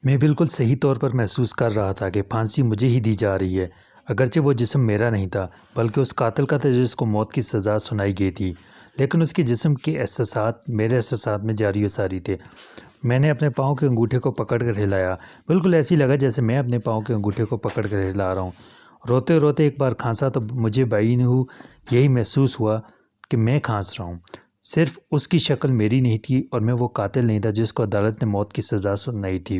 میں بالکل صحیح طور پر محسوس کر رہا تھا کہ پھانسی مجھے ہی دی جا رہی ہے، اگرچہ وہ جسم میرا نہیں تھا بلکہ اس قاتل کا تھا جس کو موت کی سزا سنائی گئی تھی، لیکن اس کے جسم کے احساسات میرے احساسات میں جاری و ساری تھے۔ میں نے اپنے پاؤں کے انگوٹھے کو پکڑ کر ہلایا، بالکل ایسی لگا جیسے میں اپنے پاؤں کے انگوٹھے کو پکڑ کر ہلا رہا ہوں۔ روتے روتے ایک بار کھانسا تو مجھے بعین یہی محسوس ہوا کہ میں کھانس رہا ہوں۔ صرف اس کی شکل میری نہیں تھی اور میں وہ قاتل نہیں تھا جس کو عدالت نے موت کی سزا سنائی تھی۔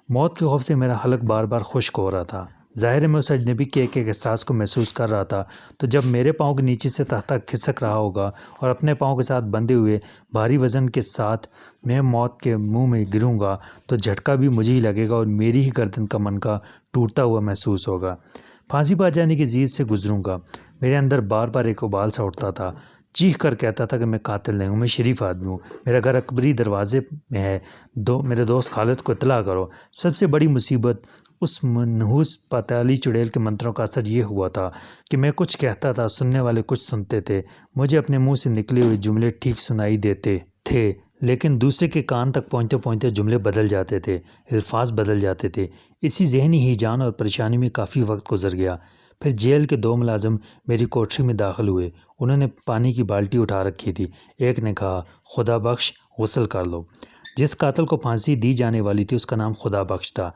موت کے خوف سے میرا حلق بار بار خشک ہو رہا تھا۔ ظاہر ہے میں اس اجنبی کے ایک احساس کو محسوس کر رہا تھا، تو جب میرے پاؤں کے نیچے سے تختہ کھسک رہا ہوگا اور اپنے پاؤں کے ساتھ بندھے ہوئے بھاری وزن کے ساتھ میں موت کے منہ میں گروں گا تو جھٹکا بھی مجھے ہی لگے گا اور میری ہی گردن کا منکا ٹوٹتا ہوا محسوس ہوگا۔ پھانسی پا جانے کی زیر سے گزروں گا۔ میرے اندر بار بار ایک ابال سا اٹھتا تھا، چیخ کر کہتا تھا کہ میں قاتل نہیں ہوں، میں شریف آدمی ہوں، میرا گھر اکبری دروازے میں ہے، میرے دوست خالد کو اطلاع کرو۔ سب سے بڑی مصیبت اس منحوس پتالی چڑیل کے منتروں کا اثر یہ ہوا تھا کہ میں کچھ کہتا تھا، سننے والے کچھ سنتے تھے، مجھے اپنے منہ سے نکلے ہوئے جملے ٹھیک سنائی دیتے تھے لیکن دوسرے کے کان تک پہنچتے پہنچتے جملے بدل جاتے تھے، الفاظ بدل جاتے تھے۔ اسی ذہنی ہیجان اور پریشانی میں کافی وقت گزر گیا۔ پھر جیل کے دو ملازم میری کوٹری میں داخل ہوئے۔ انہوں نے پانی کی بالٹی اٹھا رکھی تھی۔ ایک نے کہا، خدا بخش غسل کر لو۔ جس قاتل کو پھانسی دی جانے والی تھی اس کا نام خدا بخش تھا۔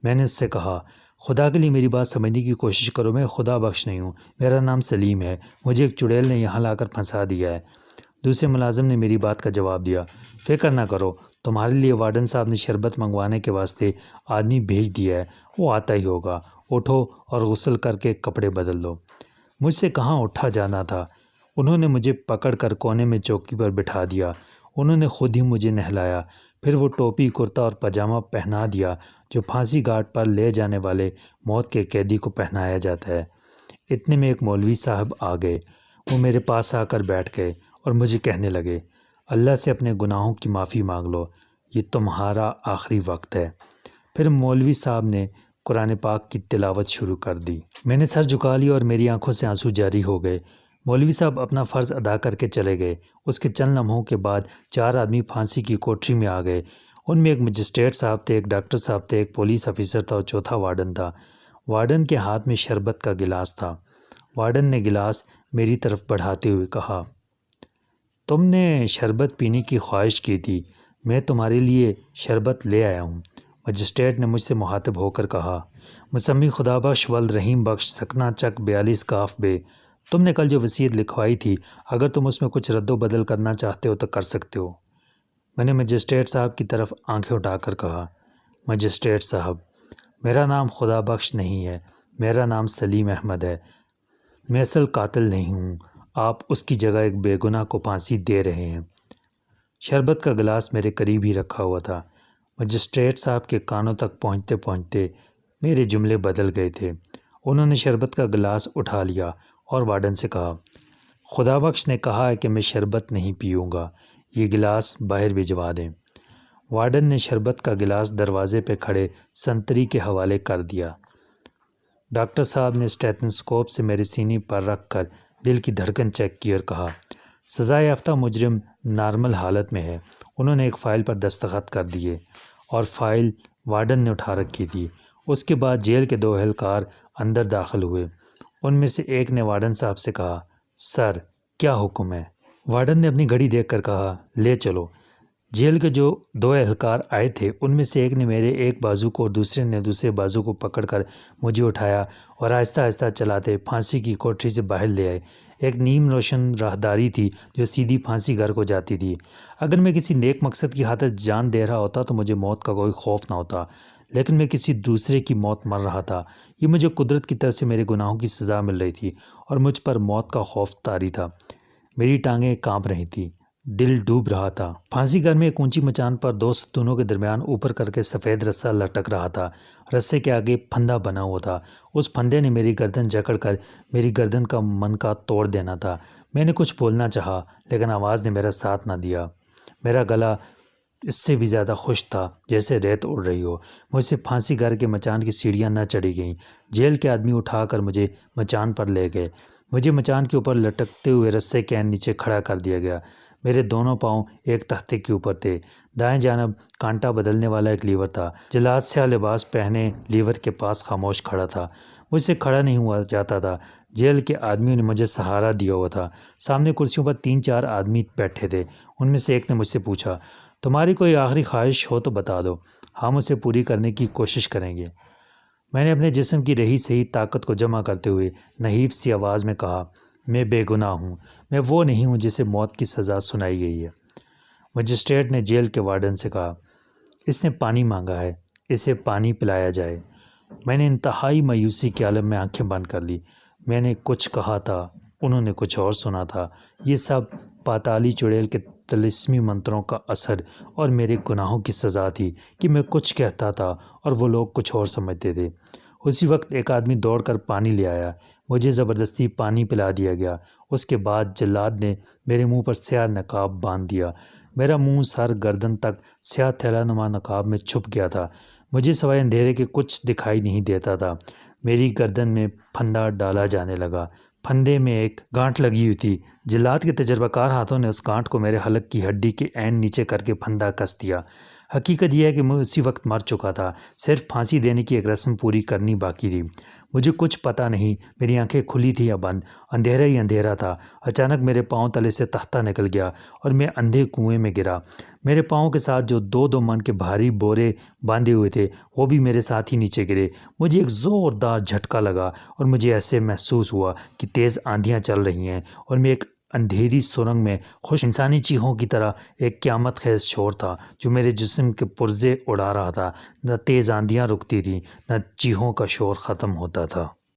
میں نے اس سے کہا، خدا کے لیے میری بات سمجھنے کی کوشش کرو، میں خدا بخش نہیں ہوں، میرا نام سلیم ہے، مجھے ایک چڑیل نے یہاں لا کر پھنسا دیا ہے۔ دوسرے ملازم نے میری بات کا جواب دیا، فکر نہ کرو، تمہارے لیے وارڈن صاحب نے شربت منگوانے کے واسطے آدمی بھیج دیا ہے، وہ آتا ہی ہوگا، اٹھو اور غسل کر کے کپڑے بدل دو۔ مجھ سے کہاں اٹھا جانا تھا۔ انہوں نے مجھے پکڑ کر کونے میں چوکی پر بٹھا دیا۔ انہوں نے خود ہی مجھے نہلایا، پھر وہ ٹوپی کرتا اور پاجامہ پہنا دیا جو پھانسی گھاٹ پر لے جانے والے موت کے قیدی کو پہنایا جاتا ہے۔ اتنے میں ایک مولوی صاحب آ گئے۔ وہ میرے پاس آ کر بیٹھ گئے اور مجھے کہنے لگے، اللہ سے اپنے گناہوں کی معافی مانگ لو، یہ تمہارا آخری وقت ہے۔ پھر مولوی صاحب نے قرآن پاک کی تلاوت شروع کر دی۔ میں نے سر جھکا لیا اور میری آنکھوں سے آنسو جاری ہو گئے۔ مولوی صاحب اپنا فرض ادا کر کے چلے گئے۔ اس کے چند لمحوں کے بعد 4 آدمی پھانسی کی کوٹری میں آ گئے۔ ان میں ایک مجسٹریٹ صاحب تھے، ایک ڈاکٹر صاحب تھے، ایک پولیس آفیسر تھا اور چوتھا وارڈن تھا۔ وارڈن کے ہاتھ میں شربت کا گلاس تھا۔ وارڈن نے گلاس میری طرف بڑھاتے ہوئے کہا، تم نے شربت پینے کی خواہش کی تھی، میں تمہارے لیے شربت لے آیا ہوں۔ مجسٹریٹ نے مجھ سے مخاطب ہو کر کہا، مسمی خدا بخش والرحیم بخش سکنہ چک 42 کاف بے، تم نے کل جو وصیت لکھوائی تھی، اگر تم اس میں کچھ رد و بدل کرنا چاہتے ہو تو کر سکتے ہو۔ میں نے مجسٹریٹ صاحب کی طرف آنکھیں اٹھا کر کہا، مجسٹریٹ صاحب، میرا نام خدا بخش نہیں ہے، میرا نام سلیم احمد ہے، میں اصل قاتل نہیں ہوں، آپ اس کی جگہ ایک بے گناہ کو پھانسی دے رہے ہیں۔ شربت کا گلاس میرے قریب ہی رکھا ہوا تھا۔ مجسٹریٹ صاحب کے کانوں تک پہنچتے پہنچتے میرے جملے بدل گئے تھے۔ انہوں نے شربت کا گلاس اٹھا لیا اور وارڈن سے کہا، خدا بخش نے کہا ہے کہ میں شربت نہیں پیوں گا، یہ گلاس باہر بھجوا دیں۔ وارڈن نے شربت کا گلاس دروازے پہ کھڑے سنتری کے حوالے کر دیا۔ ڈاکٹر صاحب نے اسٹیتھنسکوپ سے میرے سینے پر رکھ کر دل کی دھڑکن چیک کی اور کہا، سزا یافتہ مجرم نارمل حالت میں ہے۔ انہوں نے ایک فائل پر دستخط کر دیے اور فائل وارڈن نے اٹھا رکھی تھی۔ اس کے بعد جیل کے 2 اہلکار اندر داخل ہوئے۔ ان میں سے ایک نے وارڈن صاحب سے کہا، سر کیا حکم ہے؟ وارڈن نے اپنی گھڑی دیکھ کر کہا، لے چلو۔ جیل کے جو 2 اہلکار آئے تھے ان میں سے ایک نے میرے ایک بازو کو اور دوسرے نے دوسرے بازو کو پکڑ کر مجھے اٹھایا اور آہستہ آہستہ چلاتے پھانسی کی کوٹری سے باہر لے آئے۔ ایک نیم روشن راہداری تھی جو سیدھی پھانسی گھر کو جاتی تھی۔ اگر میں کسی نیک مقصد کی خاطر جان دے رہا ہوتا تو مجھے موت کا کوئی خوف نہ ہوتا، لیکن میں کسی دوسرے کی موت مر رہا تھا۔ یہ مجھے قدرت کی طرف سے میرے گناہوں کی سزا مل رہی تھی اور مجھ پر موت کا خوف طاری تھا۔ میری ٹانگیں کانپ رہی تھیں، دل ڈوب رہا تھا۔ پھانسی گھر میں ایک اونچی مچان پر 2 ستونوں کے درمیان اوپر کر کے سفید رسہ لٹک رہا تھا۔ رسے کے آگے پھندا بنا ہوا تھا۔ اس پھندے نے میری گردن جکڑ کر میری گردن کا منکا توڑ دینا تھا۔ میں نے کچھ بولنا چاہا لیکن آواز نے میرا ساتھ نہ دیا۔ میرا گلا اس سے بھی زیادہ خوش تھا جیسے ریت اڑ رہی ہو۔ مجھ سے پھانسی گھر کے مچان کی سیڑھیاں نہ چڑھی گئیں۔ جیل کے آدمی اٹھا کر مجھے مچان پر لے گئے۔ مجھے مچان کے اوپر لٹکتے ہوئے رسے کے نیچے کھڑا کر دیا گیا۔ میرے دونوں پاؤں ایک تختے کے اوپر تھے۔ دائیں جانب کانٹا بدلنے والا ایک لیور تھا۔ جلاد سیاہ لباس پہنے لیور کے پاس خاموش کھڑا تھا۔ مجھ سے کھڑا نہیں ہوا جاتا تھا۔ جیل کے آدمیوں نے مجھے سہارا دیا ہوا تھا۔ سامنے کرسیوں پر 3-4 آدمی بیٹھے تھے۔ ان میں سے ایک نے مجھ سے پوچھا، تمہاری کوئی آخری خواہش ہو تو بتا دو، ہم اسے پوری کرنے کی کوشش کریں گے۔ میں نے اپنے جسم کی رہی سہی طاقت کو جمع کرتے ہوئے نحیف سی آواز میں کہا، میں بے گناہ ہوں، میں وہ نہیں ہوں جسے موت کی سزا سنائی گئی ہے۔ مجسٹریٹ نے جیل کے وارڈن سے کہا، اس نے پانی مانگا ہے، اسے پانی پلایا جائے۔ میں نے انتہائی مایوسی کے عالم میں آنکھیں بند کر لی۔ میں نے کچھ کہا تھا، انہوں نے کچھ اور سنا تھا۔ یہ سب پاتالی چڑیل کے طلسمی منتروں کا اثر اور میرے گناہوں کی سزا تھی کہ میں کچھ کہتا تھا اور وہ لوگ کچھ اور سمجھتے تھے۔ اسی وقت ایک آدمی دوڑ کر پانی لے آیا۔ مجھے زبردستی پانی پلا دیا گیا۔ اس کے بعد جلاد نے میرے منہ پر سیاہ نقاب باندھ دیا۔ میرا منہ سر گردن تک سیاہ تھیلا نما نقاب میں چھپ گیا تھا۔ مجھے سوائے اندھیرے کے کچھ دکھائی نہیں دیتا تھا۔ میری گردن میں پھندا ڈالا جانے لگا۔ پھندے میں ایک گانٹھ لگی ہوئی تھی۔ جلاد کے تجربہ کار ہاتھوں نے اس گانٹھ کو میرے حلق کی ہڈی کے عین نیچے کر کے پھندا کس دیا۔ حقیقت یہ ہے کہ میں اسی وقت مر چکا تھا، صرف پھانسی دینے کی ایک رسم پوری کرنی باقی تھی۔ مجھے کچھ پتہ نہیں میری آنکھیں کھلی تھی یا بند، اندھیرا ہی اندھیرا تھا۔ اچانک میرے پاؤں تلے سے تختہ نکل گیا اور میں اندھے کنویں میں گرا۔ میرے پاؤں کے ساتھ جو 2 من کے بھاری بورے باندھے ہوئے تھے وہ بھی میرے ساتھ ہی نیچے گرے۔ مجھے ایک زوردار جھٹکا لگا اور مجھے ایسے محسوس ہوا کہ تیز آندھیاں چل رہی ہیں اور میں ایک اندھیری سرنگ میں خوش انسانی چیخوں کی طرح ایک قیامت خیز شور تھا جو میرے جسم کے پرزے اڑا رہا تھا۔ نہ تیز آندھیاں رکتی تھیں، نہ چیخوں کا شور ختم ہوتا تھا۔